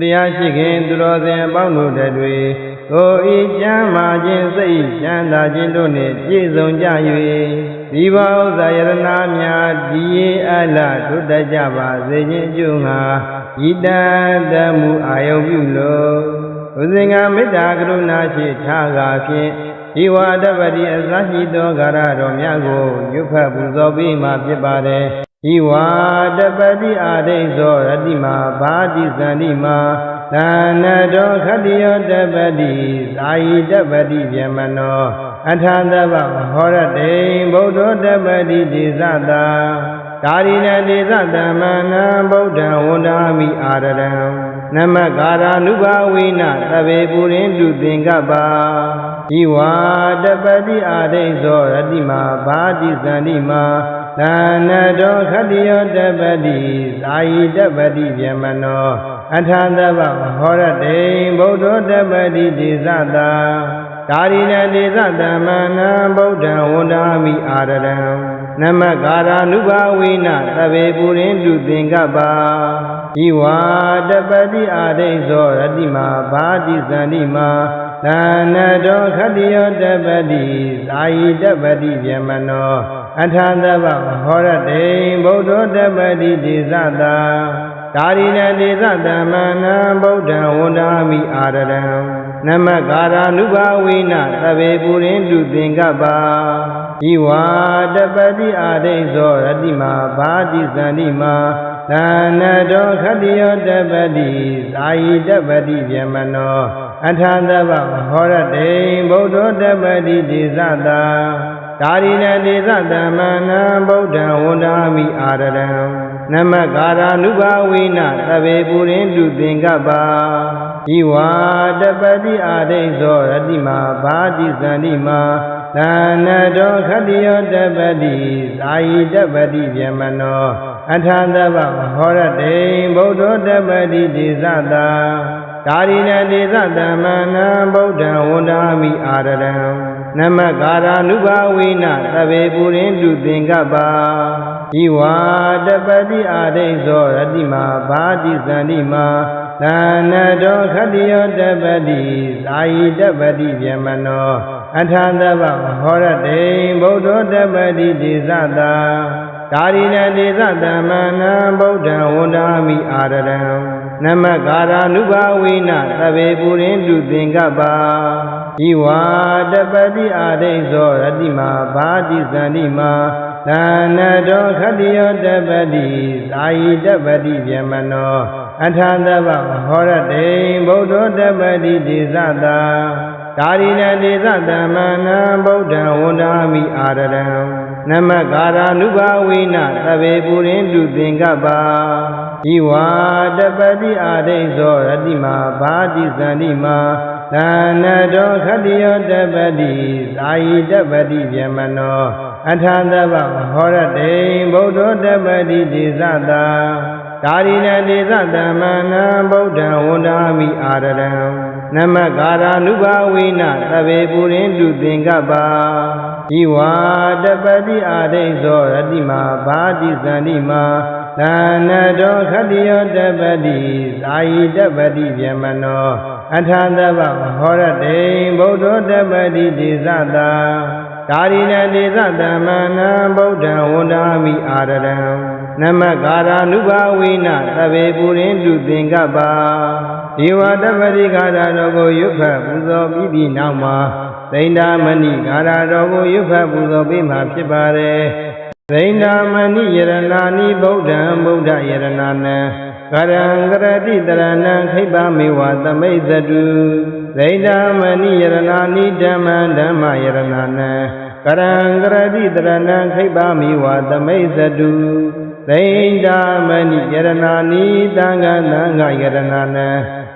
တရားရှိခင်သူတော်စင်အပေါင်းတို့တွေကိုဤကျမ်းမာခြင်းစိတ်ချမ်းသာခြင်းတို့နှင့်ပြည့်စုံကြ၍ဒီဘောဥစ္စာယရနာများဒီရေအလထွတ်တတ်ကြပါစေခြင်းအကျိုးငှာဤတန်တမှုအာယုပြုလို့ဥစဉ်ကမေတ္တာကရုဏာရှိထားကာဖြင့်ဒီဝါတပတိအစရှိသောဂရတော်များကိုရွတ်ဖတ်ပူဇော်ပေးမှာဖြစ်ပါတယ်ဤဝါတပတိအာဒိသောရတိမာဘာတိဇန္တိမာသန္နတောခတ္တိယောတပတိဇာယိတပတိဗျမနောအထာသဗ္ဗဟောရတေဗုဒ္ဓတပတိဒေသတာကာရိဏဒေသတမနံဗုဒ္ဓံဝန္ဒာမိအာရရံနမကာရာနုဘာဝိနသဗ္ဗေပုရိန္တုသင်္ကပ္ပါဤဝါတပတိအာဒိသောရတိမာဘာတိဇန္တိမာသန္နတောခတ္တိယောတပတိဇာယိတပတိဗျမနောအထာသဗ္ဗဟောရတေဗုဒ္ဓတပတိဒေသတာကာရိဏဒေသတမနံဗုဒ္ဓံဝန္ဒာမိအာရရံနမကာရာနုဘာဝိနသဗ္ဗေပုရိန္တုသင်္ကပ္ပါဤဝါတပတိအာဒိသောရတိမာဘာတိဇန္တိမာသန္နတောခတ္တိယောတပတိဇာယိတပတိဗျမနောအထာသဗ္ဗဟောရတေဗုဒ္ဓတပတိဒေသတာကာရိဏဒေသတမနံဗုဒ္ဓံဝန္ဒာမိအာရရံနမကာရာနုဘာဝိနသဗ္ဗေပုရိန္တုသင်္ကပ္ပါဤဝါတပတိအာဒိသောရတိမာဘာတိဇန္တိမာသန္နတောခတ္တိယောတပတိဇာယိတပတိဗျမနောအထာသဗ္ဗဟောရတေဗုဒ္ဓတပတိဒေသတာကာရိဏဒေသတမနံဗုဒ္ဓံဝန္ဒာမိအာရရံနမကာရာနုဘာဝိနသဗ္ဗေပုရိန္တုသင်္ကပ္ပါဤဝါတပတိအာဒိသောရတိမာဘာတိဇန္တိမာသန္နတောခတ္တိယောတပတိဇာယိတပတိဗျမနောအထာသဗ္ဗဟောရတေဗုဒ္ဓတပတိဒေသတာကာရိဏဒေသတမနံဗုဒ္ဓံဝန္ဒာမိအာရရံနမကာရာနုဘာဝိနသဗ္ဗေပုရိန္တုသင်္ကပ္ပါဤဝါတပတိအာဒိသောရတိမာဘာတိဇန္တိမာသန္နတောခတ္တိယောတပတိဇာယိတပတိဗျမနောအထာသဗ္ဗဟောရတေဗုဒ္ဓတပတိဒေသတာကာရိဏဒေသတမနံဗုဒ္ဓံဝန္ဒာမိအာရရံနမကာရာနုဘာဝိနသဗ္ဗေပုရိန္တုသင်္ကပ္ပါဤဝါတပတိအာဒိသောရတိမာဘာတိဇန္တိမာသန္နတောခတ္တိယောတပတိဇာယိတပတိဗျမနောအထာသဗ္ဗဟောရတေဗုဒ္ဓတပတိဒေသတာကာရိဏဒေသတမနံဗုဒ္ဓံဝန္ဒာမိအာရရံနမကာရာနုဘာဝိနသဗ္ဗေပုရိန္တုသင်္ကပ္ပါဤဝါတပတိအာဒိသောရတိမာဘာတိဇန္တိမာသန္နတောခတ္တိယောတပတိဇာယိတပတိဗျမနောအထာသဗ္ဗဟောရတေဗုဒ္ဓတပတိဒေသတာကာရိဏဒေသတမနံဗုဒ္ဓံဝန္ဒာမိအာရရံနမကာရာနုဘာဝိနသဗ္ဗေပုရိန္တုသင်္ကပ္ပါဤဝါတပတိအာဒိသောရတိမာဘာတိဇန္တိမာသန္နတောခတ္တိယောတပတိဇာယိတပတိဗျမနောအထာသဗ္ဗဟောရတေဗုဒ္ဓတပတိဒေသတာကာရိဏဒေသတမနံဗုဒ္ဓံဝန္ဒာမိအာရရံနမကာရာနုဘာဝိနသဗ္ဗေပုရိန္တုသင်္ကပ္ပါဒီဝါတပတိဂါရတော်ကိုရွတ်ဖတ်ပူဇော်ပြီးသည့်နောက်မှာသိန္ဒာမဏိဂါရတော်ကိုရွတ်ဖတ်ပူဇော်ပေးမှာဖြစ်ပါတယ်သိန္ဒာမဏိယရဏာနိဗုဒ္ဓံဗုဒ္ဓယရဏာနံကရံကရတိတရဏံခိဗ္ဗမေဝသမိတ်သတုသိန္ဒာမဏိယရဏာနိဓမ္မံဓမ္မယရဏာနံကရံကရတိတရဏံခိဗ္ဗမေဝသမိတ်သတုသိန္ဒာမဏိယရဏာနိသံဃာသံဃာယရဏာနံ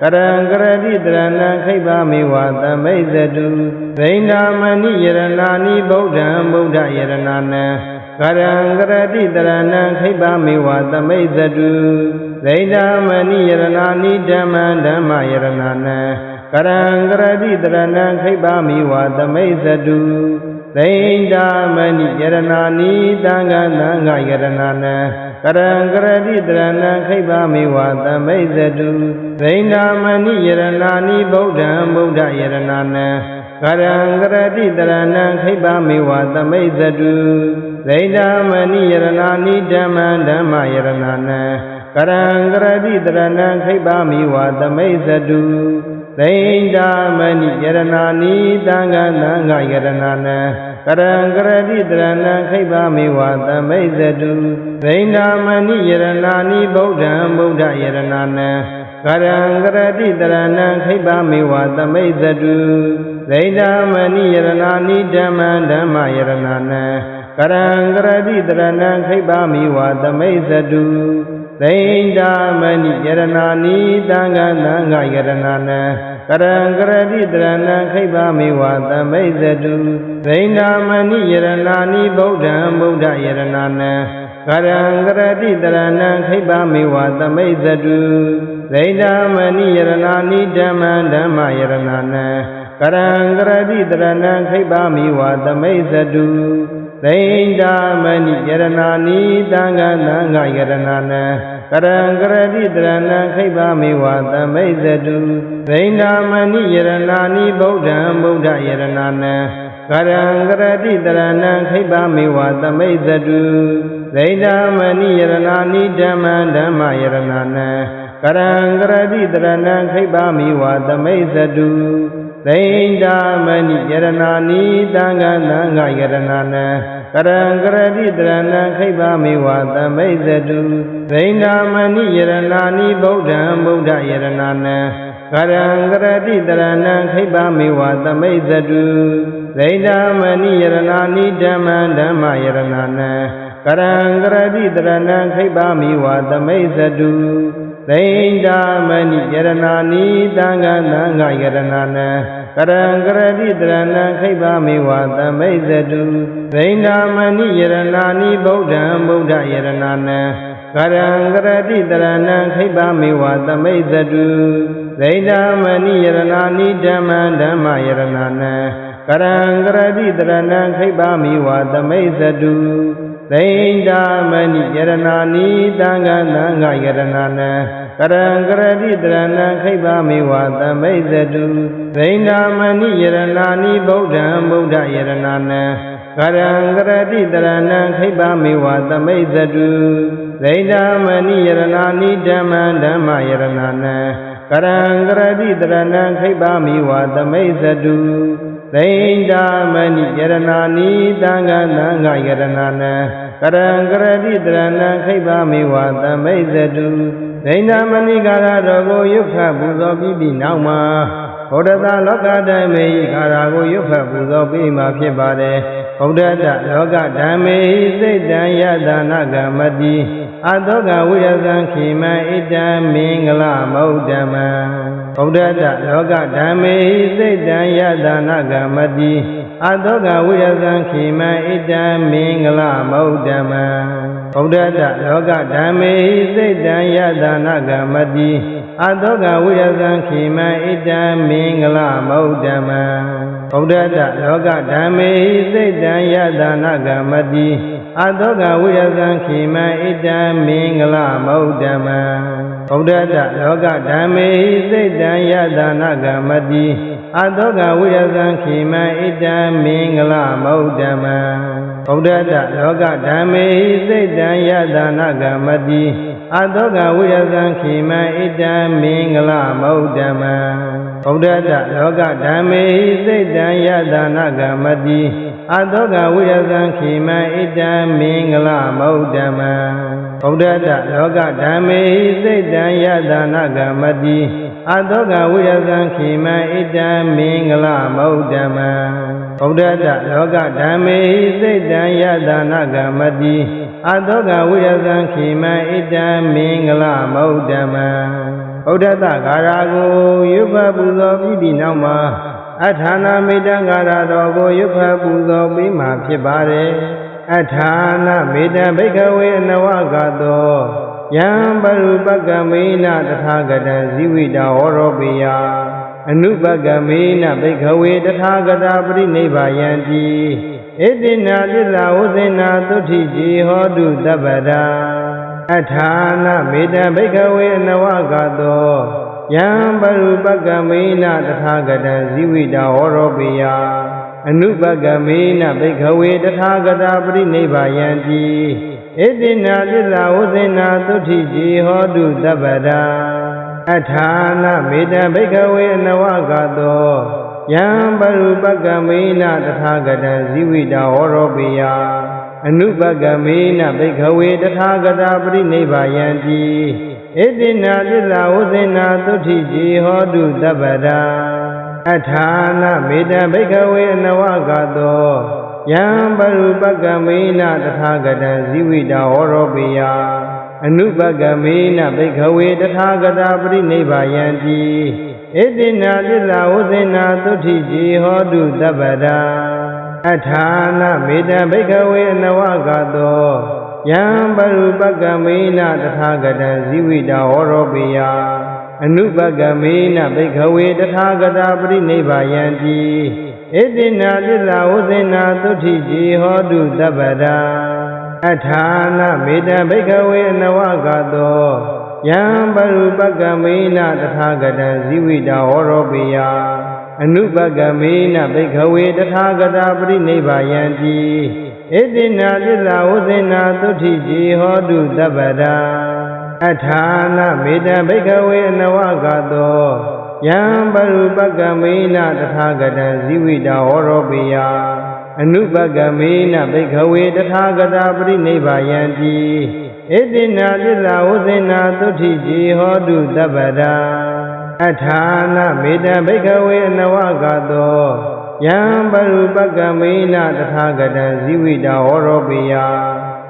ကရံကရတိတရဏံခိဗ္ဗမေဝသမိတ်သတုသိန္ဒာမဏိယရဏာနိဗုဒ္ဓံဗုဒ္ဓယရဏာနံကရံကရတိတရဏံခိဗ္ဗမေဝသမိတ်သတုသိန္ဒာမဏိယရဏာနိဓမ္မံဓမ္မယရဏာနံကရံကရတိတရဏံခိဗ္ဗမေဝသမိတ်သတုသိန္ဒာမဏိယရဏာနိသံဃာသံဃာယရဏာနံက ကရံကရတိတရဏံခိဗ္ဗမေဝသမိဇတုဒိန္ဒာမဏိယရဏာနိဗုဒ္ဓံဗုဒ္ဓယရဏာနံကရံကရတိတရဏံခိဗ္ဗမေဝသမိဇတုဒိန္ဒာမဏိယရဏာနိဓမ္မံဓမ္မယရဏာနံကရံကရတိတရဏံခိဗ္ဗမေဝသမိဇတုဒိန္ဒာမဏိယရဏာနိသံဃသံဃယရဏာနံကရံကရတိတရဏံခိဗ္ဗမေဝသမိဇတုဒိန္ဒာမဏိယရဏာနိဗုဒ္ဓံဗုဒ္ဓယရဏာနံကရံကရတိတရဏံခိဗ္ဗမေဝသမိဇတုဒိန္ဒာမဏိယရဏာနိဓမ္မံဓမ္မယရဏာနံကရံကရတိတရဏံခိဗ္ဗမေဝသမိဇတုဒိန္ဒာမဏိယရဏာနိသံဃသံဃယရဏာနံကရံကရတိတရဏံခိဗ္ဗမေဝသမိဇတုဒိန္ဒာမဏိယရဏာနိဗုဒ္ဓံဗုဒ္ဓယရဏာနံကရံကရတိတရဏံခိဗ္ဗမေဝသမိဇတုဒိန္ဒာမဏိယရဏာနိဓမ္မံဓမ္မယရဏာနံကရံကရတိတရဏံခိဗ္ဗမေဝသမိဇတုဒိန္ဒာမဏိယရဏာနိသံဃသံဃယရဏာနံကရံကရတိတရဏံခိဗ္ဗမေဝသမိဇတုဒိန္ဒာမဏိယရဏာနိဗုဒ္ဓံဗုဒ္ဓယရဏာနံကရံကရတိတရဏံခိဗ္ဗမေဝသမိဇတုဒိန္ဒာမဏိယရဏာနိဓမ္မံဓမ္မယရဏာနံကရံကရတိတရဏံခိဗ္ဗမေဝသမိဇတုဒိန္ဒာမဏိယရဏာနိသံဃသံဃယရဏာနံကရံကရတိတရဏံခိဗ္ဗမေဝသမိဇတုဒိန္ဒာမဏိယရဏာနိဗုဒ္ဓံဗုဒ္ဓယရဏာနံကရံကရတိတရဏံခိဗ္ဗမေဝသမိဇတုဒိန္ဒာမဏိယရဏာနိဓမ္မံဓမ္မယရဏာနံကရံကရတိတရဏံခိဗ္ဗမေဝသမိဇတုဒိန္ဒာမဏိယရဏာနိသံဃသံဃယရဏာနံကရံကရတိတရဏံခိဗ္ဗမေဝသမိဇတုဒိန္ဒာမဏိယရဏာနိဗုဒ္ဓံဗုဒ္ဓယရဏာနံကရံကရတိတရဏံခိဗ္ဗမေဝသမိဇတုဒိန္ဒာမဏိယရဏာနိဓမ္မံဓမ္မယရဏာနံကရံကရတိတရဏံခိဗ္ဗမေဝသမိဇတုဒိန္ဒာမဏိယရဏာနိသံဃသံဃယရဏာနံကရံကရတိတရဏံခိဗ္ဗမေဝသမိဇတုဒိန္ဒာမဏိယရဏာနိဗုဒ္ဓံဗုဒ္ဓယရဏာနံကရံကရတိတရဏံခိဗ္ဗမေဝသမိဇတုဒိန္ဒာမဏိယရဏာနိဓမ္မံဓမ္မယရဏာနံကရံကရတိတရဏံခိဗ္ဗမေဝသမိဇတုဒိန္ဒာမဏိယရဏာနိသံဃသံဃယရဏာနံကရံကရတိတရဏံခိဗ္ဗမေဝသမိဇတုဒိန္ဒာမဏိကာရတော်ကိုယုခပူဇော်ပြီးပြီးနောက်မှာဘုဒ္ဓသာလောကဓမ္မေဤကာရကိုယုခပူဇော်ပြီးမှဖြစ်ပါတယ်ဘုဒ္ဓတလောကဓမ္မေဤစိတ်တံယတနာကမတိအသောကဝိရဇံခိမံဣတံမင်္ဂလမௌဓမံဘုဒ္ဓတလောကဓမ္မေဤစိတ်တံယတနာကမတိအသောကဝိရဇံခိမံဣတံမင်္ဂလမௌဓမံဘုဒ္ဓတလောကဓမ္မေဤစိတ်တံယတနာကမတိအသောကဝိရဇံခိမံဣတံမင်္ဂလမௌဓမံဘုဒ္ဓတလောကဓမ္မေဤစိတ်တံယတနာကမတိအသောကဝိရဇံခိမံဣတံမင်္ဂလမௌဓမံဘုဒ္ဓတလောကဓမ္မေဤစိတ်တံယတနာကမတိအသောကဝိရဇံခိမံဣတံမင်္ဂလမௌဓမံဘုဒ္ဓတလောကဓမ္မေဤစိတ်တံယတနာကမတိအသောကဝိရဇံခိမံဣတံမင်္ဂလမௌဓမံဘုဒ္ဓတလောကဓမ္မေဤစိတ်တံယတနာကမတိအသောကဝိရဇံခိမံဣတံမင်္ဂလမௌဓမံဘုဒ္ဓတလောကဓမ္မေဤစိတ်တံယတနာကမတိအသောကဝိရဇံခိမံဣတံမင်္ဂလမௌဓမံဘုဒ္ဓတလောကဓမ္မေဤစိတ်တံယတနာကမတိအသောကဝိရဇံခိမံဣတံမင်္ဂလမௌဓမံဘုဒ္ဓတဂါရကိုယုဖပူဇော်ပြီးဒီနောက်မှာအထာနာမေတ္တဂါရတော်ကိုယုဖပူဇော်ပြီးမှဖြစ်ပါတယ်အထာနာမေတ္တဘိက္ခဝေအနဝကသောယံပရုပကမေနတထာဂတံဇိဝိတာဟောရောပိယအနုပကမေနဘိက္ခဝေတထာဂတာပရိနိဗ္ဗာယံတိဣတိနာသစ္စာဝဇ္ဇေနာသုဋ္ဌိတိဟောတုတပ္ပဒာ Athana Meda Bekawe Nawagato Yam Barupakamena Tathagata Zivida Orobia Anupakamena Bekawe Tathagata Prineva Yanti Edina Lila Uzena Tutiji Hodu Dabada Athana Meda Bekawe Nawagato Yam Barupakamena Tathagata Zivida Orobia Anupakamena Bekawe Tathagata Prineva Yanti Edina Lila Uzena Tutiji Hodu Dabada Athana Meda Bekawe Nawagato Yam Barupakamena Tathagata Zivida Orobia Anupakamena Bekawe Tathagata Prineva Yanti Edina Lila Uzena Tutiji Hodu Dabada Athana Meda Bekawe Nawagato Yam Barupakamena Tathagata Zivida Orobia Anupakamena Bekawe Tathagata Prineva Yanti Edina Lila Uzena Tutiji Hodu Dabada Athana Meda Bekawe Nawagato Yam Barupakamena Tathagata Zivida Orobia Anupakamena Bekawe Tathagata Prineva Yanti Edina Lila Uzena Tutiji Hodu Dabada Athana Meda Bekawe Nawagato Yam Barupakamena Tathagata Zivida Orobia Anupakamena Bekawe Tathagata Prineva Yanti Edina Lila Uzena Tutiji Hodu Dabada Athana Meda Bekawe Nawagato Yam Barupakamena Tathagata Zivida Orobia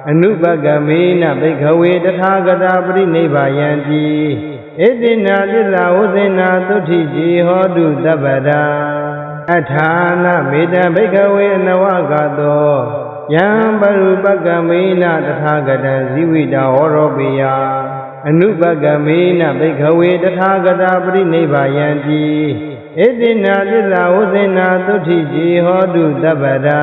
Anupakamena Bekawe Tathagata Prineva Yanti Edina Lila Uzena Tutiji Hodu Dabada Athana Meda Bekawe Nawagato Yam Barupakamena Tathagata Zivida Orobia Anupakamena Bekawe Tathagata Prineva Yanti Edina Lila Uzena Tutiji Hodu Dabada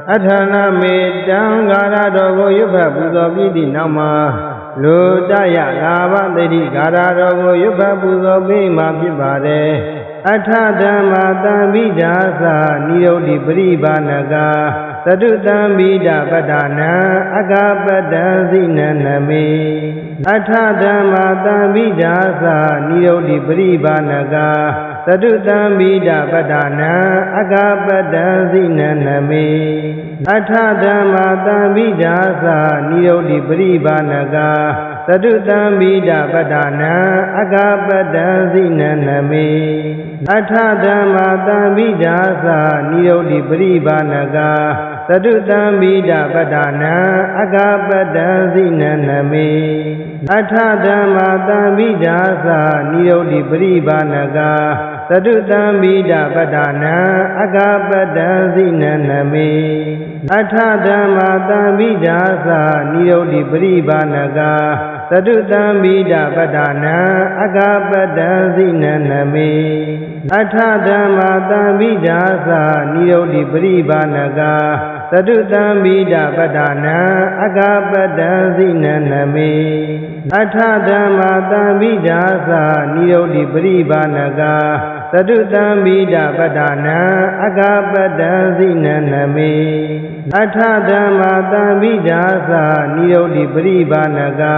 Athana Meda Gara Dogo Yubha Buzo Piti Nama Lodaya Lava Dedi Gara Dogo Yubha Buzo Bima Pipade Athadama Tambijasa Niyodi Pribanaga Sadutambida Padana Agapada Zinaname Athadama Tambijasa Niyodi Pribanaga Sadutambida Padana Agapada Zinaname Athadama Tambijasa Niyodi Pribanaga Sadutambida Padana Agapada Zinaname Athadama Tambijasa Niyodi Pribanaga Sadutambida Padana Agapada Zinaname Athadama Tambijasa Niyodi Pribanaga Sadutambida Padana Agapada Zinaname Athadama Tambijasa Niyodi Pribanaga Sadutambida Padana Agapada Zinaname Athadama Tambijasa Niyodi Pribanaga Sadutambida Padana Agapada Zinaname Athadama Tambijasa Niyodi Pribanaga Sadutambida Padana Agapada Zinaname Athadama Tambijasa Niyodi Pribanaga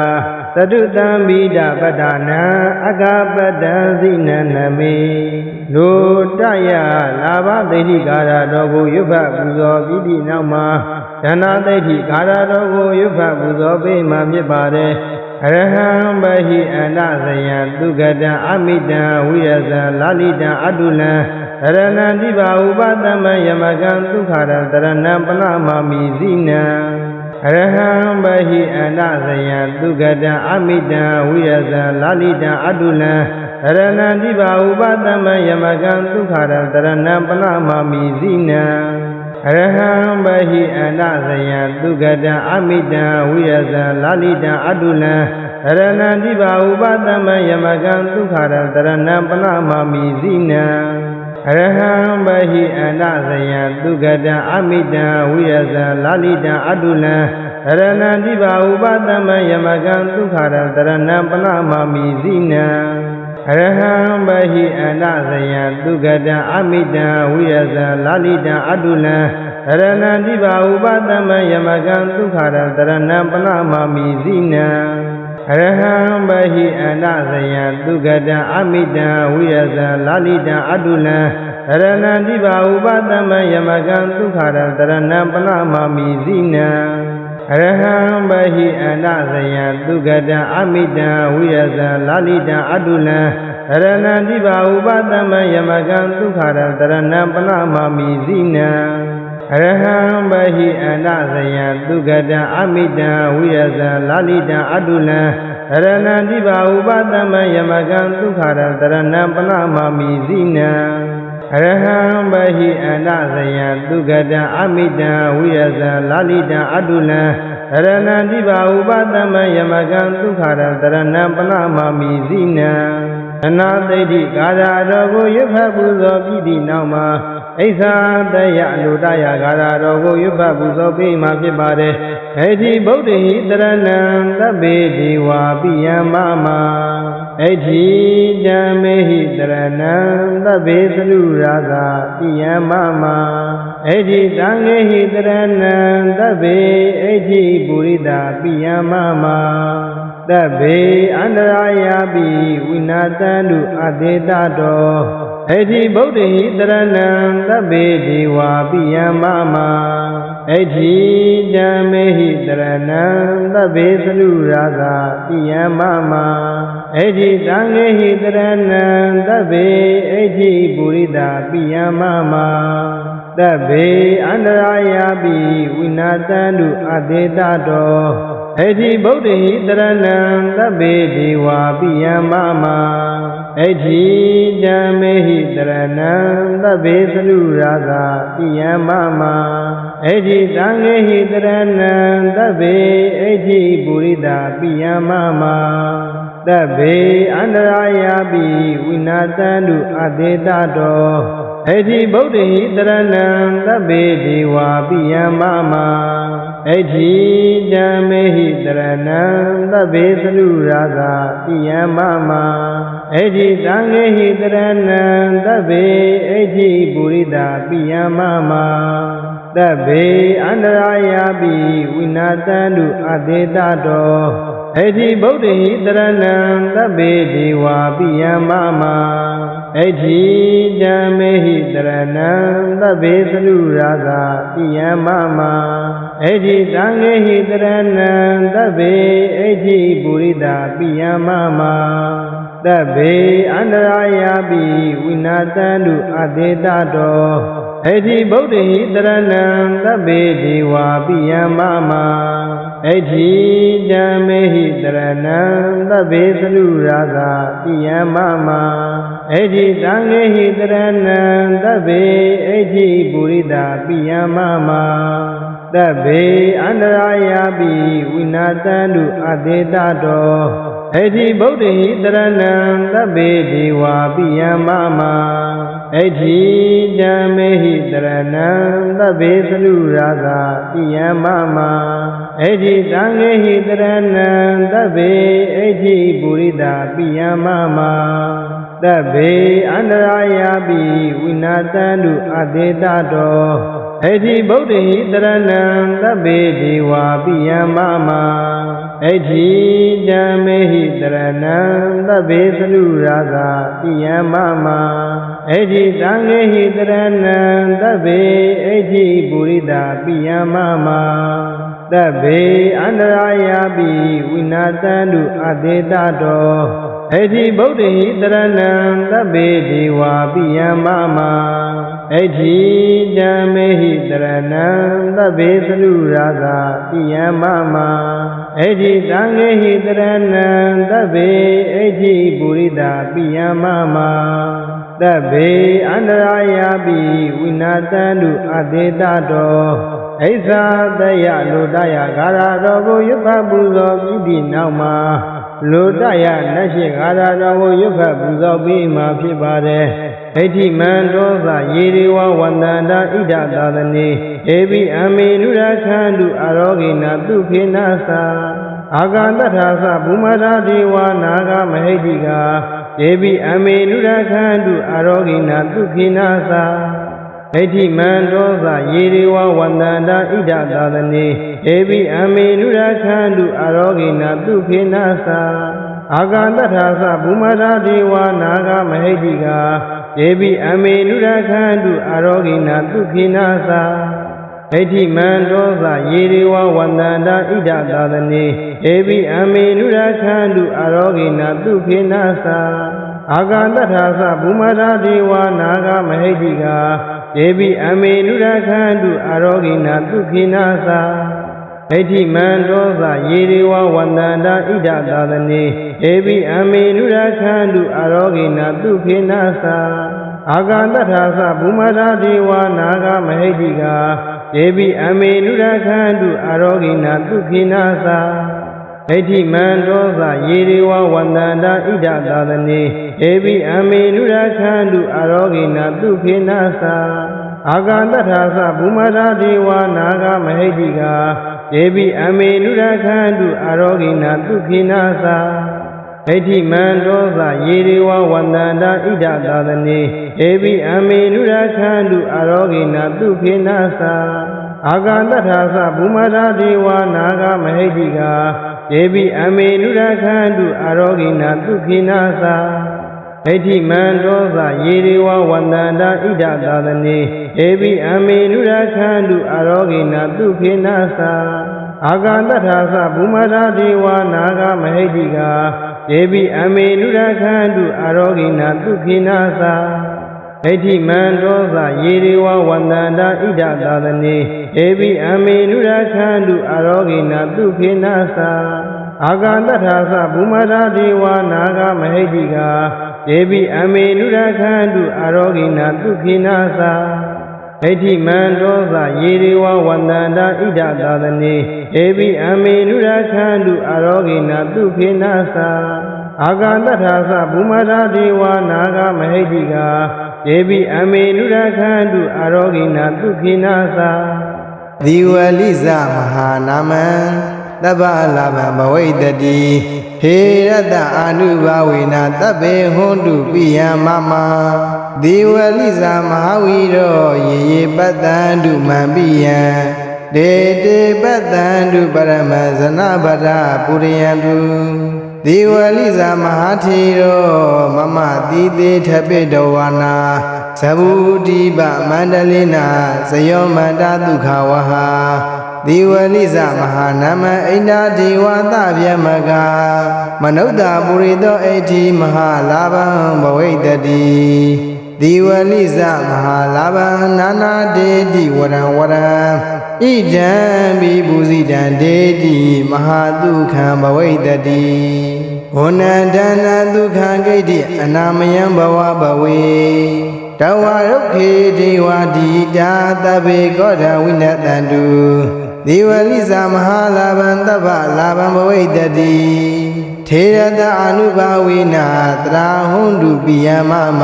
Sadutambida Padana Agapada Zinaname Lodaya Lava Dedi Gara Dogo Yubha Buzo Piti Nama Dana Dedi Gara Dogo Yubha Buzo Bima Pipade Araham Bahi Anasaya Dugada Amida Viyaza Lalita Adula Arana Diva Ubadama Yamagan Dukhara Tarana Panama Mizina Araham Bahi Anasaya Dugada Amida Viyaza Lalita Adula Arana Diva Ubadama Yamagan Dukhara Tarana Panama Mizina Araham Bahi Anasaya Dugada Amida Viyaza Lalita Adula Arana Diva Ubadama Yamagan Dukhara Tarana Panama Mizina Araham Bahi Anasaya Dugada Amida Viyaza Lalita Adula ရဏံတိဘာဥပသမယမကံဒုက္ခရတရဏံပနမမိဇိနံအရဟံဘဟိအန္တဇယံသုဂတံအမိတံဝိရဇံလာလိတံအတုလံရဏံတိဘာဥပသမယမကံဒုက္ခရတရဏံပနမမိဇိနံအရဟံဘဟိအန္တဇယံသုဂတံအမိတံဝိရဇံလာလိတံအတုလံရဏံတိဘာဥပသမယမကံဒုက္ခရတရဏံပနမမိဇိနံအရဟံဘဟိအန္တဇယံသုဂတံအမိတံဝိရဇံလာလိတံအတုလံရဏံတိဘာဥပသမယမကံဒုက္ခရတရဏံပနမမိဇိနံအရဟံဘဟိအန္တဇယံသုဂတံအမိတံဝိရဇံလာလိတံအတုလံရဏံတိဘာဥပသမယမကံဒုက္ခရတရဏံပနမမိဇိနံအရဟံဘဟိအန္တဇယံသုဂတံအမိတံဝိရဇံလာလိတံအတုလံရဏံတိဘာဥပသမယမကံဒုက္ခရတရဏံပနမမိဇိနံအနာသိတိကာရတော်ကိုရွတ်ဖတ်ပူဇော်ပြီးသည့်နောက်မှာအိသတယလူတယကာရတော်ကိုရွတ်ဖတ်ပူဇော်ပြီးမှဖြစ်ပါတယ်။အဋ္ဌိဗုဒ္ဓဟိတရဏံသဗ္ဗေဒီဝါပိယမမအဋ္ဌိဓမ္မေဟိတရဏံသဗ္ဗေသလူရာဇာပိယမမအဋ္ဌိသံဃေဟိတရဏံသဗ္ဗေအဋ္ဌိပုရိသပိယမမသဗ္ဗေအန္တရာယာပိဝိနာတန္တုအတေတတောအဋ္ဌိဗုဒ္ဓဟိတရဏံသဗ္ဗေဒီဝါပိယမမအဋ္ဌိဓမ္မေဟိတရဏံသဗ္ဗေသလူရာဇာပိယမမအဋ္ဌိသံဃေဟိတရဏံသဗ္ဗေအဋ္ဌိပုရိသပိယမမသဗ္ဗေအန္တရာယာပိဝိနာတန္တုအတေတတောအဋ္ဌိဗုဒ္ဓဟိတရဏံသဗ္ဗေဒီဝါပိယမမအဋ္ဌိဓမ္မေဟိတရဏံသဗ္ဗေသလူရာဇာပိယမမအဋ္ဌိသံဃေဟိတရဏံသဗ္ဗေအဋ္ဌိပုရိသပိယမမသဗ္ဗေအန္တရာယာပိဝိနာတန္တုအတေတတောအဋ္ဌိဗုဒ္ဓဟိတရဏံသဗ္ဗေဒီဝါပိယမမအဋ္ဌိဓမ္မေဟိတရဏံသဗ္ဗေသလူရာဇာပိယမမအဋ္ဌိသံဃေဟိတရဏံသဗ္ဗေအဋ္ဌိပုရိသပိယမမသဗ္ဗေအန္တရာယာပိဝိနာတန္တုအတေတတောအဋ္ဌိဗုဒ္ဓဟိတရဏံသဗ္ဗေဒီဝါပိယမမအဋ္ဌိဓမ္မေဟိတရဏံသဗ္ဗေသလူရာဇာပိယမမအဋ္ဌိသံဃေဟိတရဏံသဗ္ဗေအဋ္ဌိပုရိသပိယမမသဗ္ဗေအန္တရာယာပိဝိနာတန္တုအတေတတောအဋ္ဌိဗုဒ္ဓဟိတရဏံသဗ္ဗေဒီဝါပိယမမအဋ္ဌိဓမ္မေဟိတရဏံသဗ္ဗေသလူရာဇာပိယမမအဋ္ဌိသံဃေဟိတရဏံသဗ္ဗေအဋ္ဌိပုရိသပိယမမသဗ္ဗေအန္တရာယာပိဝိနာတန္တုအတေတတောအဋ္ဌိဗုဒ္ဓဟိတရဏံသဗ္ဗေဒီဝါပိယမမအဋ္ဌိဓမ္မေဟိတရဏံသဗ္ဗေသလူရာဇာပိယမမအဋ္ဌိသံဃေဟိတရဏံသဗ္ဗေအဋ္ဌိပုရိသပိယမမသဗ္ဗေအန္တရာယာပိဝိနာတန္တုအတေတတောအဋ္ဌိဗုဒ္ဓဟိတရဏံသဗ္ဗေဒီဝါပိယမမအဋ္ဌိဓမ္မေဟိတရဏံသဗ္ဗေသလူရာဇာပိယမမအဋ္ဌိသံဃေဟိတရဏံသဗ္ဗေအဋ္ဌိပုရိသပိယမမသဗ္ဗေအန္တရာယာပိဝိနာတန္တုအတေတတောအဋ္ဌိဗုဒ္ဓဟိတရဏံသဗ္ဗေဒီဝါပိယမမအဋ္ဌိဓမ္မေဟိတရဏံသဗ္ဗေသလူရာဇာပိယမမအဋ္ဌိသံဃေဟိတရဏံသဗ္ဗေအဋ္ဌိပုရိသပိယမမသဗ္ဗေအန္တရာယာပိဝိနာတန္တုအတေတတောအိသတယလူတယကာရတော်ကိုရွတ်ဖတ်ပူဇော်ပြီးသည့်နောက်မှာ လူတရနတ်ရှိဂါရတော်ကိုယုခပူဇော်ပြီးမှဖြစ်ပါတယ်ဣတိမံဒောသယေရိဝဝန္တန္တာဣဒသာသနေဧဘိအမေနုရခန္တုအာရောဂိနာသူခေနသာအာဂန္တထာသဘုမရာဒေဝနာဂမဟိတိကာဧဘိအမေနုရခန္တုအာရောဂိနာသူခေနသာဣတိမံဒောသယေရိဝဝန္တန္တာဣဒသာသနေဧဘိအမေနုရခန္တုအာရောဂိနာသူခေနသာအာဂန္တထာသဘုမရာဒေဝနာဂမဟိတိကာဧဘိအမေနုရခန္တုအာရောဂိနာသူခေနသာဣတိမံဒောသယေရိဝဝန္တန္တာဣဒသာသနေဧဘိအမေနုရခန္တုအာရောဂိနာသူခေနသာအာဂန္တထာသဘုမရာဒေဝနာဂမဟိတိကာဧဘိအမေနုရခန္တုအာရောဂိနာသူခေနသာဣတိမံဒောသယေရိဝဝန္တန္တာဣဒသာသနေဧဘိအမေနုရခန္တုအာရောဂိနာသူခေနသာအာဂန္တထာသဘုမရာဒေဝနာဂမဟိတိကာဧဘိအမေနုရခန္တုအာရောဂိနာသူခေနသာဣတိမံဒောသယေရိဝဝန္တန္တာဣဒသာသနေဧဘိအမေနုရခန္တုအာရောဂိနာသူခေနသာအာဂန္တထာသဘုမရာဒေဝနာဂမဟိတိကာဧဘိအမေနုရခန္တုအာရောဂိနာသူခေနသာဣတိမံဒောသယေရိဝဝန္တန္တာဣဒသာသနေဧဘိအမေနုရခန္တုအာရောဂိနာသူခေနသာအာဂန္တထာသဘုမရာဒေဝနာဂမဟိတိကာဧဘိအမေနုရခန္တုအာရောဂိနာသူခေနသာဣတိမံဒောသယေရိဝဝန္တန္တာဣဒသာသနေဧဘိအမေနုရခန္တုအာရောဂိနာသူခေနသာအာဂန္တထာသဘုမရာဒေဝနာဂမဟိတိကာဧဘိအမေနုရခန္တုအာရောဂိနာသူခေနသာဣတိမံဒောသယေရိဝဝန္တန္တာဣဒသာသနေဧဘိအမေနုရခန္တုအာရောဂိနာသူခေနသာအာဂန္တထာသဘုမရာဒေဝနာဂမဟိတိကာဧဘိအမေနုရခန္တုအာရောဂိနာသူခေနသာဣတိမံဒောသယေရိဝဝန္တန္တာဣဒသာသနေဧဘိအမေနုရခန္တုအာရောဂိနာသူခေနသာအာဂန္တထာသဘုမရာဒေဝနာဂမဟိတိကာဧဘိအမေနုရခန္တုအာရောဂိနာသူခေနသာဇီဝလိဇမဟာနာမံသဗ္ဗလာဗံဘဝိတတိဟေရတအာနုဘာဝေနသဗ္ဗေဟွန်တုပိယမမဇီဝလိဇမဟာဝီရောယေယေပတ္တန္တုမံပိယံဒေတေပတ္တန္တုပရမဇနဗရပုရိယံတုဇီဝလိဇမဟာထေရောမမတိတေထပိတဝါနာသဗ္ဗုတိပမန္တလိနာဇယောမန္တဒုက္ခဝဟာဇီဝလိဇမဟာနာမဣန္ဒာဒေဝသဗျမကမနုဿပုရိသောအဋ္ဌိမဟာလာဗံဘဝိတတိဇီဝလိဇမဟာလာဗံနာနာဒေတိဝရံဝရံဣဒံဘိဘူဇိတံဒေတိမဟာဒုက္ခံဘဝိတတိဝနန္တနာဒုက္ခံဂိတိအနာမယံဘဝဘဝေတဝရုခေဒေဝတိတာသဗ္ဗေကောဓဝိနတန္တုဇီဝလိဇမဟာလာဗံသဗ္ဗလာဗံဘဝိတတိထေရတအာနုဘာဝေနတရာဟွန်တုပိယမမ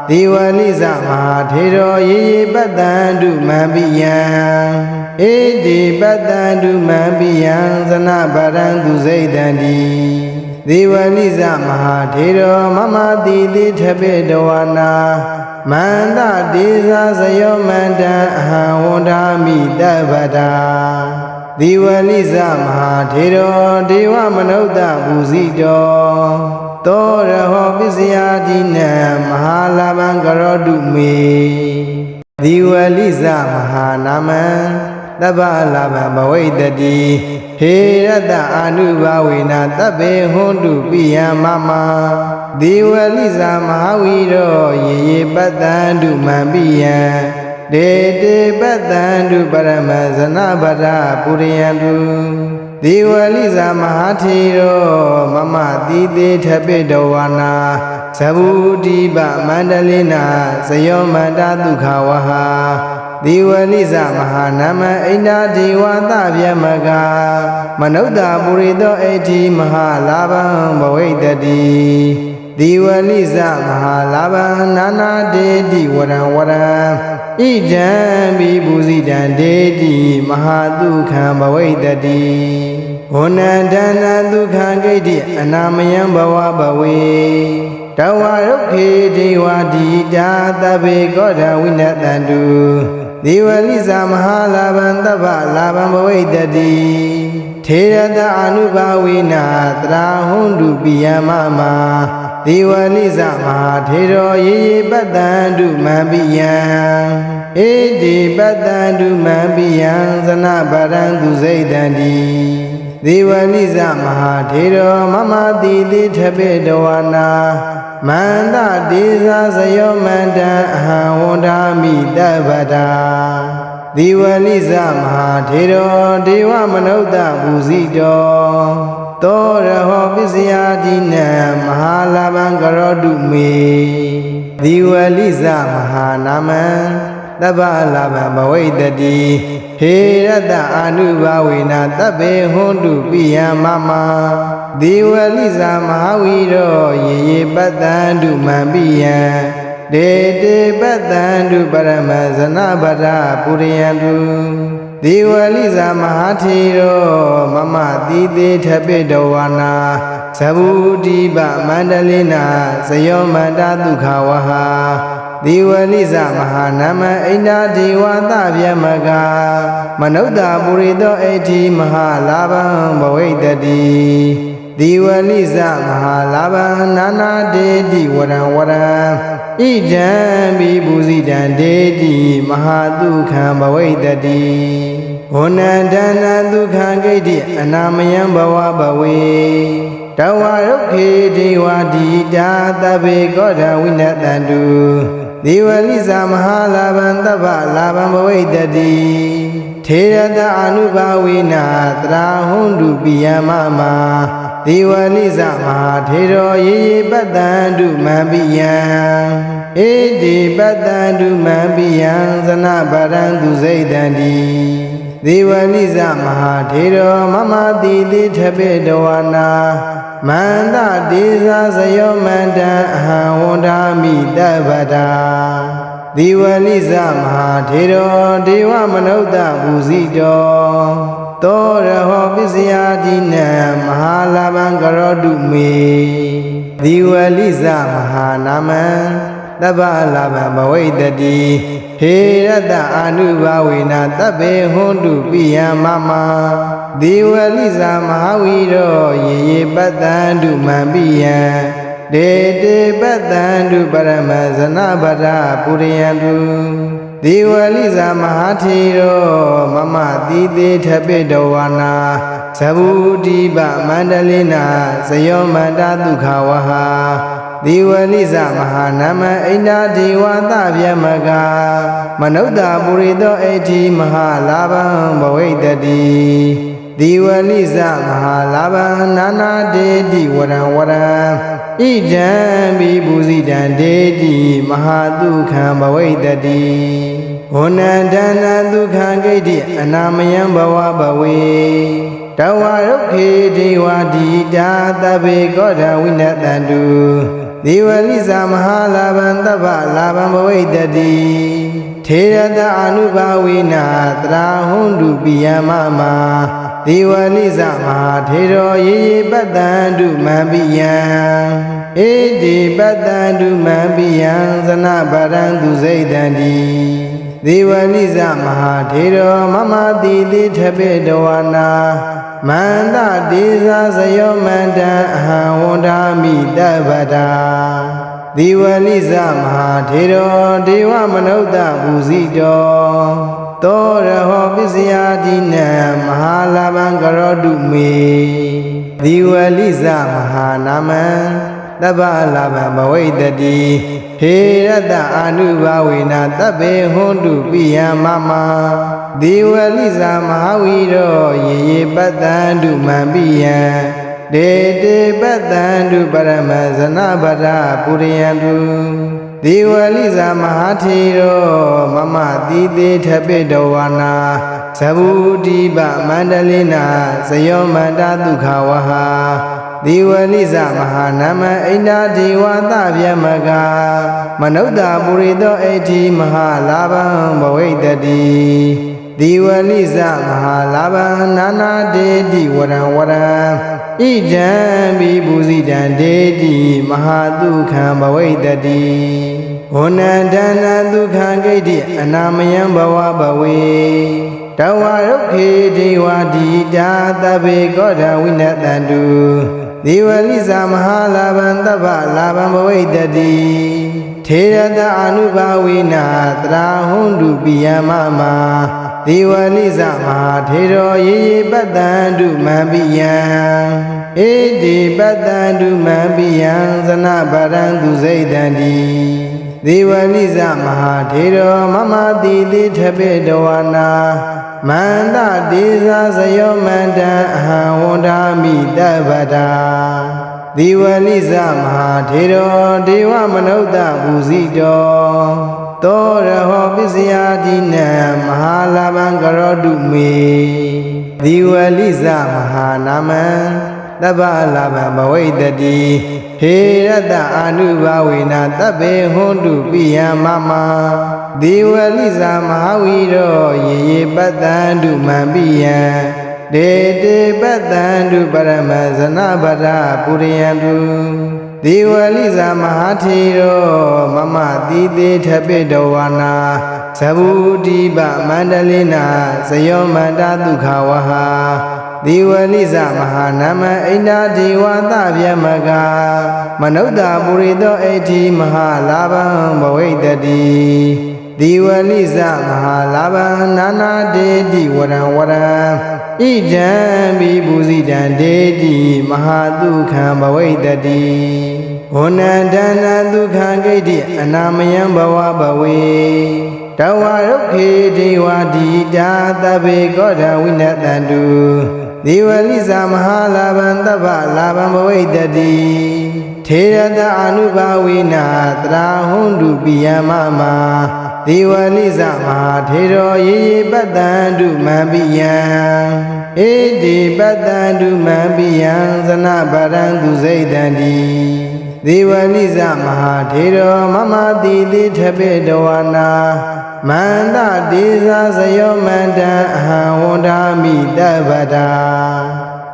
ဇီဝလိဇမဟာထေရောယေယေပတ္တန္တုမံပိယံဧတိပတ္တန္တုမံပိယံဇနဗရံသူစိတ်တန္တိဇီဝလိဇမဟာထေရောမမတိတိထပိတဝနာမန္တဒေဇာဇယောမန္တံအဟံဝန္ဒာမိတဗ္ဗတာဇီဝလိဇမဟာထေရောဒေဝမနုဿဘူဇိတောသောရဟောပစ္စယတိနံမဟာလာဗံကရောတုမေဇီဝလိဇမဟာနာမံသဗ္ဗလာဗံဘဝိတတိဟေရတအာနုဘာဝေနသဗ္ဗေဟွန်တုပိယမမဇီဝလိဇမဟာဝီရောယေယေပတ္တန္တုမံပိယံဒေတေပတ္တန္တုပရမဇနဗရပုရိယံတုဇီဝလိဇမဟာထေရောမမတိတေထပိတဝါနာသဗ္ဗုတိပမန္တလိနာဇယောမန္တဒုက္ခဝဟာဇ ဒီဝလိဇမဟာနာမအိန္ဒာဒေဝသဗျမကမနုဿပုရိသောအဋ္ဌိမဟာလာဘံဘဝိတ္တိဒီဝလိဇမဟာလာဘံနာနာဒေတိဝရံဝရံဣဒံဘိပူဇိတံဒေတိမဟာဒုက္ခံဘဝိတ္တိဝဏန္တနာဒုက္ခံဂိတိအနာမယံဘဝဘဝေတဝရုခေဒေဝတိတာသဗ္ဗေကောဓဝိနတန္တုဒီဝလိဇမဟာလာဘံသဗ္ဗလာဘံဘဝိတ္တိထေရတအနုဘာဝိနာတရာဟွန်တုပိယမမဒီဝလိဇမဟာထေရောယေယေပတ္တန္တုမံပိယံဧတိပတ္တန္တုမံပိယံဇနဗရံသူစိတ်တံတိဒီဝလိဇမဟာထေရောမမတိတိထပိတဝနာမန္တဒေဇာဇယောမန္တံအဟံဝန္ဒာမိတဗ္ဗတာဒီဝလိဇမဟာထေရောဒေဝမနုဿပူဇိတောသောရဟောပစ္စယတိနံမဟာလာဘံကရောတုမေဒီဝလိဇမဟာနာမံသဗ္ဗလာဘံဘဝိတ္တိဟေရတအာနုဘာဝေနသဗ္ဗေဟွန်တုပိယမမဒီဝလိဇမဟာဝီရောယေယေပတ္တန္တုမံပိယံဒေတေပတ္တန္တုပရမဇနဗရပုရိယံတုဒီဝလိဇမဟာထေရောမမတိတိထပိတဝနာသဗ္ဗုတိပမန္တလိနာဇယောမန္တဒုက္ခဝဟာဒီဝလိဇမဟာနာမအိန္ဒာဒေဝသဗျမကမနုဿပုရိသောအဋ္ဌိမဟာလာဘံဘဝိတ္တိဒီဝလိဇမဟာလာဘံနာနာဒေတိဝရံဝရံဣဒံဘိပူဇိတံဒေတိမဟာဒုက္ခံဘဝိတ္တိဝဏန္တနာဒုက္ခံဂိတိအနာမယံဘဝဘဝေတဝရုခေဒေဝတိတာသဗ္ဗေကောဓဝိနတန္တုဒီဝလိဇမဟာလာဘံသဗ္ဗလာဘံဘဝိတ္တိထေရတအနုဘာဝိနာတရာဟွန်တုပိယမမဒီဝလိဇမဟာထေရောယေယေပတ္တန္တုမံပိယံဧတိပတ္တန္တုမံပိယံဇနဗရံသူစိတ်တံတိဒီဝလိဇမဟာထေရောမမတိတိထပိတဝနာမန္တဒေဇာဇယောမန္တံအဟံဝန္ဒာမိတဗ္ဗတာဒီဝလိဇမဟာထေရောဒေဝမနုဿပူဇိတောသောရဟောပစ္စယတိနံမဟာလာဘံကရောတုမေဒီဝလိဇမဟာနာမံသဗ္ဗလာဘံဘဝိတ္တိဟေရတအာနုဘာဝေနသဗ္ဗေဟွန်တုပိယမမဒီဝလိဇမဟာဝီရောယေယေပတ္တန္တုမံပိယံဒေတေပတ္တန္တုပရမဇနဗရပုရိယံတုဒီဝလိဇမဟာထေရောမမတိတိထပိတဝနာသဗ္ဗုတိပမန္တလိနာဇယောမန္တဒုက္ခဝဟာဒီဝလိဇမဟာနာမအိန္ဒာဒေဝသဗျမကမနုဿပုရိသောအဋ္ဌိမဟာလာဘံဘဝိတ္တိဒီဝလိဇမဟာလာဘံနာနာဒေတိဝရံဝရံဣဒံဘိပူဇိတံဒေတိမဟာဒုက္ခံဘဝိတ္တိဝဏန္တနာဒုက္ခံဂိတိအနာမယံဘဝဘဝေတဝရုခေဒေဝတိတာသဗ္ဗေကောဓဝိနတန္တုဒီဝလိဇမဟာလာဘံသဗ္ဗလာဘံဘဝိတ္တိထေရတအနုဘာဝိနာတရာဟွန်တုပိယမမဒီဝလိဇမဟာထေရောယေယေပတ္တန္တုမံပိယံဧတိပတ္တန္တုမံပိယံဇနဗရံသူစိတ်တံတိဒီဝလိဇမဟာထေရောမမတိတိထပိတဝနာမန္တဒေဇာဇယောမန္တံအဟံဝန္ဒာမိတဗ္ဗတာဒီဝလိဇမဟာထေရောဒေဝမနုဿပူဇိတောသောရဟောပစ္စယတိနံမဟာလာဘံကရောတုမေဒီဝလိဇမဟာနာမံသဗ္ဗလာဘံဘဝိတ္တိဟေရတအာနုဘာဝေနသဗ္ဗေဟွန်တုပိယမမဒီဝလိဇမဟာဝီရောယေယေပတ္တန္တုမံပိယံ Đề Đề Bát Tàn Du Paramazana Bhara Puriyantu Diwaliza Mahathiro Mama Dide Thape Dawana Sabudiba Mandalina Sayomanda Dukhawaha Diwaliza Mahanama Inda Diwata Vyamaga Manauda Purido Eti Mahalabam Bhawaitadi Diwaliza Mahalabam Nana Dedi Waran Waran Idam Bibuzidan Dedi Mahadukha Bhawaitadi Honadana Dukha Gedi Anamayam Bhava Bhawe Tawarukhe Dewadi Jatabe Goda Winatandu Diwaliza Mahalabam Tava Labam Bhawaitadi Therada Anubhavina Trahundu Piyamama Diwaliza Mahathiro Ye Badandu Mabiyan Ede Badandu Mabiyan Zana Badandu Zaidandi Diwaliza Mahathiro Mama Didi Thape Dawana Manda Deza Sayo Manda Ahawanda Midabada Diwaliza Mahathiro Dewa Manauda Buzido Tora Hobisiadina Mahalabam Garodume Diwaliza Mahanaman Dabalabam Bhawaitadi Herada Anubhavina Tabe Hondu Piyamama Diwaliza Mahawiro Ye Badandu Mambiyan Dede Badandu Paramazana Bhara Puriyantu Diwaliza Mahathiro Mama Dide Thape Dawana Sabudiba Mandalina Sayomanda Dukhawaha Diwaliza Mahanama Inda Diwata Vyamaga Manauda Purido Eti Mahalabam Bhawaitadi Diwaliza Mahalabam Nana Dedi Waran Waran Idam Bibuzidan Dedi Mahadukha Bhawaitadi Honadana Dukha Gedi Anamayam Bhava Bhawe Tawarukhe Dewadi Jatabe Goda Winatandu Diwaliza Mahalabam Tava Labam Bhawaitadi Therada Anubhavina Trahundu Piyamama Diwaliza Mahathiro Ye Badandu Mabiyan Ede Badandu Mabiyan Zana Badandu Zaidandi Diwaliza Mahathiro Mama Didi Thape Dawana Manda Deza Sayo Manda Ahawanda Midabada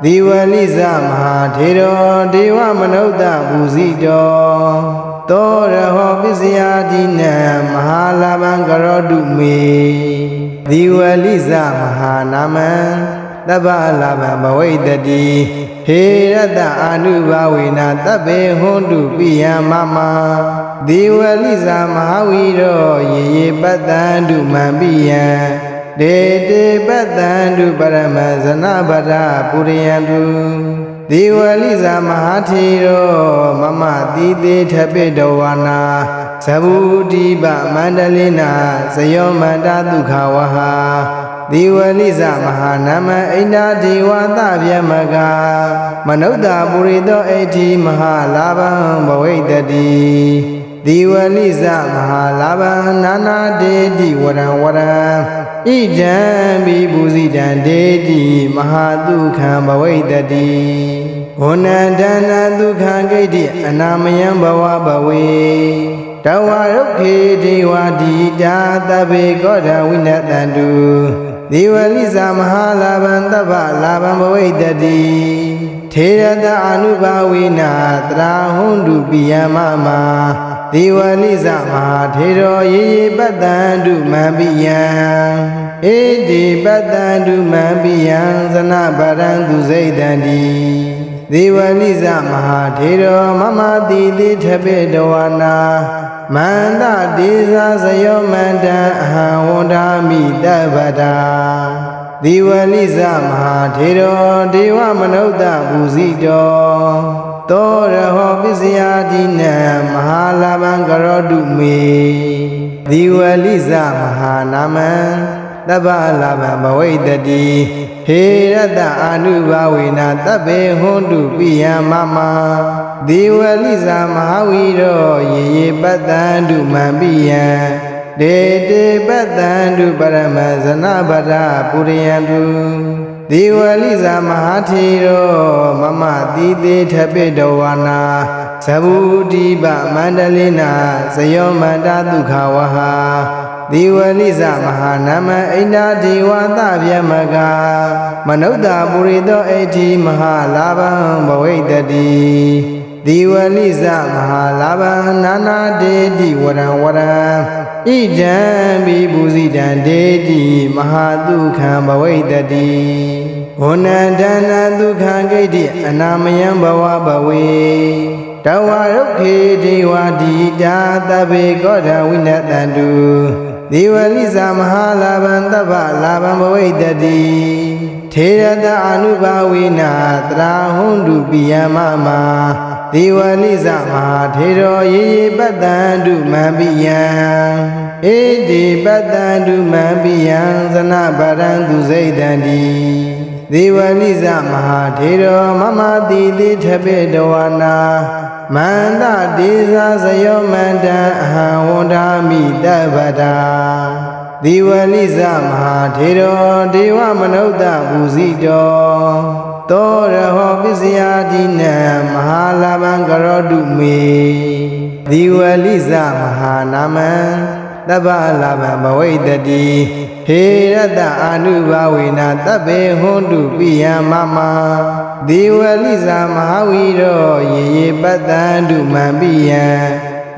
Diwaliza Mahathiro Dewa Manauda Buzido Tora Hobisiadina Mahalabam Garodume Diwaliza Mahanaman Dabalabam Bhawaitadi Herada Anubhavina Tabe Hondu Piyamama Diwaliza Mahawiro Ye Badandu Mambiyan Dede Badandu Paramazana Bhara Puriyantu Diwaliza Mahathiro Mama Dide Thape Dawana Sabudiba Mandalina Sayomanda Dukhawaha Diwaliza Mahanama Inda Diwata Vyamaga Manauda Purido Eti Mahalabam Bhawaitadi Diwaliza Mahalabam Nana Dedi Waran Waran Idam Bibuzidan Dedi Mahadukha Bhawaitadi Honadana Dukha Gedi Anamayam Bhava Bhawe Tawarukhe Dewadi Jatabe Goda Winatandu Diwaliza Mahalabam Tava Labam Bhawaitadi Therada Anubhavina Trahundu Piyamama Diwaliza Mahathiro Ye Badandu Mabiyan Ede Badandu Mabiyan Zana Badandu Zaidandi Diwaliza Mahathiro Mama Didi Thape Dawana Manda Deza Sayo Manda Ahawanda Midabada Diwaliza Mahathiro Dewa Manauda Buzido Tora Hobisiadina Mahalabam Garodume Diwaliza Mahanaman တဗ္ဗလာဘံဘဝိတတိဟေရတအာနုဘာဝေနသဗ္ဗေဟွန်တုပိယမမဒေဝလိဇာမဟာဝီရောယေယေပတ္တံတုမံပိယံဒေတေပတ္တံတုပရမဇနဗရပုရိယံတုဒေဝလိဇာမဟာထေရောမမတိတေထပိတဝါနာသဗ္ဗုတိပမန္တလိနာဇယောမန္တဒုက္ခဝဟာဒေဝလိဇမဟာနာမအိန္ဒာဒေဝသဗျမကမနုဿပုရိသောအဋ္ဌိမဟာလာဘံဘဝိတတိဒေဝလိဇမဟာလာဘံနာနာဒေတိဝရံဝရံဣဒံဘိပုဇိတံဒေတိမဟာဒုက္ခံဘဝိတတိဝဏန္တနာဒုက္ခံဂိတိအနာမယံဘဝဘဝေတဝရုခေဒေဝတိတာသဗ္ဗေကောဓဝိနတံတုဒေဝလိဇမဟာလာဘံတဗ္ဗလာဘံဘဝိတတိထေရတအာနုဘာဝေနတရာဟွန်တုပိယမမဒေဝလိဇမဟာထေရောယေယေပတ္တံတုမံပိယံဧတိပတ္တံတုမံပိယံဇနဗရံသူစိတ်တံတိဒေဝလိဇမဟာထေရောမမတိတိထပိတဝါနာမန္တဒေဇာဇယောမန္တံအဟံဝန္ဒာမိတဗ္ဗတာဒေဝလိဇမဟာထေရောဒေဝမနုဿဘူဇိတောသောရဟောပစ္စယတိနံမဟာလာဘံကရောတုမေဒေဝလိဇမဟာနာမံတဗ္ဗလာဘံဘဝိတတိဟေရတအာနုဘာဝေနသဗ္ဗေဟွန်တုပိယမမဒေဝလိဇမဟာဝီရောယေယေပတ္တံတုမံပိယံ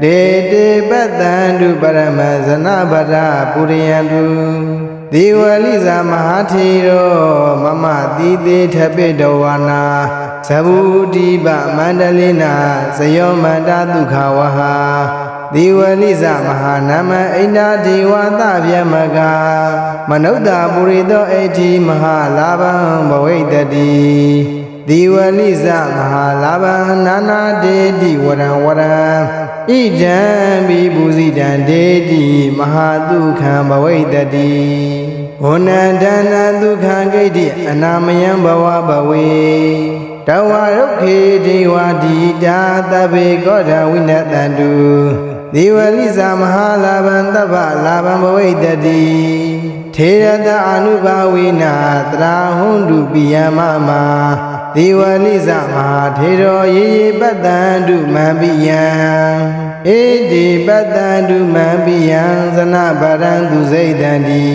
ဒေတေပတ္တံတုပရမဇနဗရပုရိယံတုဒေဝလိဇမဟာထေရောမမတိတေထပိတဝါနာသဗ္ဗုတိပမန္တလိနာဇယောမန္တဒုက္ခဝဟာဒေဝလိဇမဟာနာမအိန္ဒာဒေဝသဗျမကမနုဿပုရိသောအဋ္ဌိမဟာလာဘံဘဝိတတိဒေဝလိဇမဟာလာဘံနာနာဒေတိဝရံဝရံဣဒံဘိပုဇိတံဒေတိမဟာဒုက္ခံဘဝိတတိဝဏန္တနာဒုက္ခံဂိတိအနာမယံဘဝဘဝေတဝရုခေဒေဝတိတာသဗ္ဗေကောဓဝိနတံတုဒေဝလိဇမဟာလာဘံတဗ္ဗလာဘံဘဝိတတိထေရတအာနုဘာဝေနတရာဟွန်တုပိယမမဒေဝလိဇမဟာထေရောယေယေပတ္တံတုမံပိယံဧတိပတ္တံတုမံပိယံဇနဗရံသူစိတ်တံတိ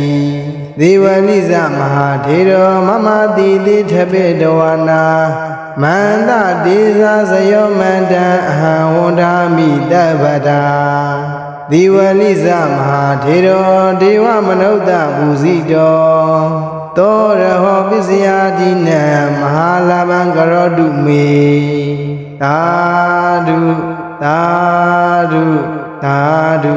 ဒေဝလိဇမဟာထေရောမမတိတိထပိတဝါနာမန္တဒေဇာဇယောမန္တံအဟံဝန္ဒာမိတဗ္ဗတာဒေဝလိဇမဟာထေရောဒေဝမနုဿဘူဇိတောသောရဟောပစ္စယတိနံမဟာလာဘံကရောတုမေသာဓုသာဓုသာဓု